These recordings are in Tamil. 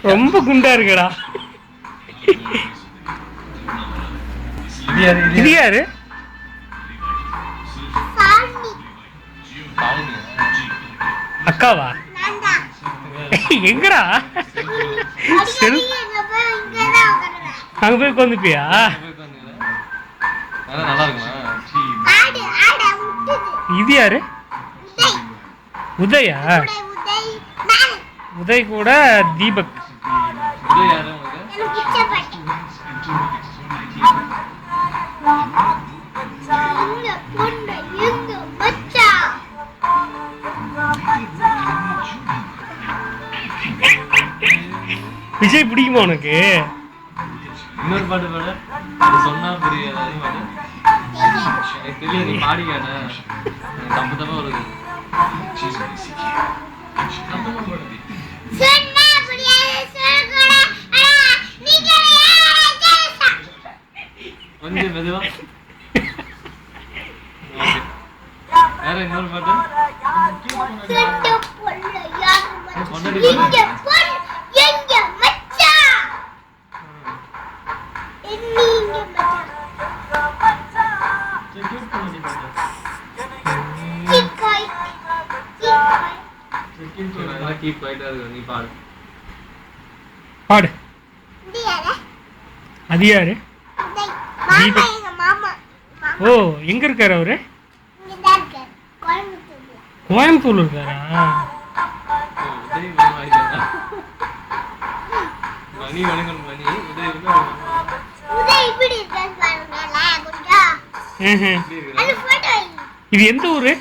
ரொம்ப குண்டா இருக்கடா. இது யாரு? அக்காவா? எங்கடா? அங்க போய் உட்காந்துப்பியா? இது யாரு? உதயா? உதய் கூட தீபக். விஜய் பிடிக்குமா உனக்கு? இன்னொரு பாட்டு பாடு. சொன்னா புரியாது. அதே பாட்டு எனக்கு தெரியல. நீ பாடி கேட்ட தப்பு தப்பா வருது. கொஞ்சம் மெதுவா. வேற இன்னொரு பாட்டு. பாடு. அது யாரு? ஓ, எங்க இருக்காரு அவரு? கோயம்புத்தூர்ல இருக்காரா? மணி வணக்கம் மணி. இது எந்த ஊரு?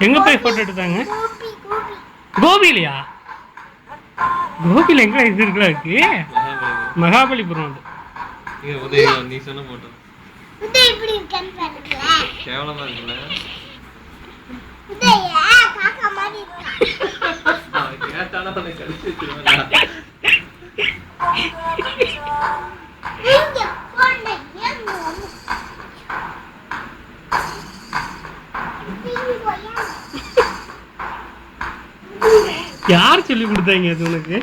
எங்க போய் போட்டோ எடுத்தாங்க? கோபிலையா? கோபில எங்க இது இருக்கு? மகாபலிபுரம். நீ சொன்ன போட்டோ கேவலமா இருக்குல்ல? யார் சொல்லி கொடுத்தாங்க அது உனக்கு?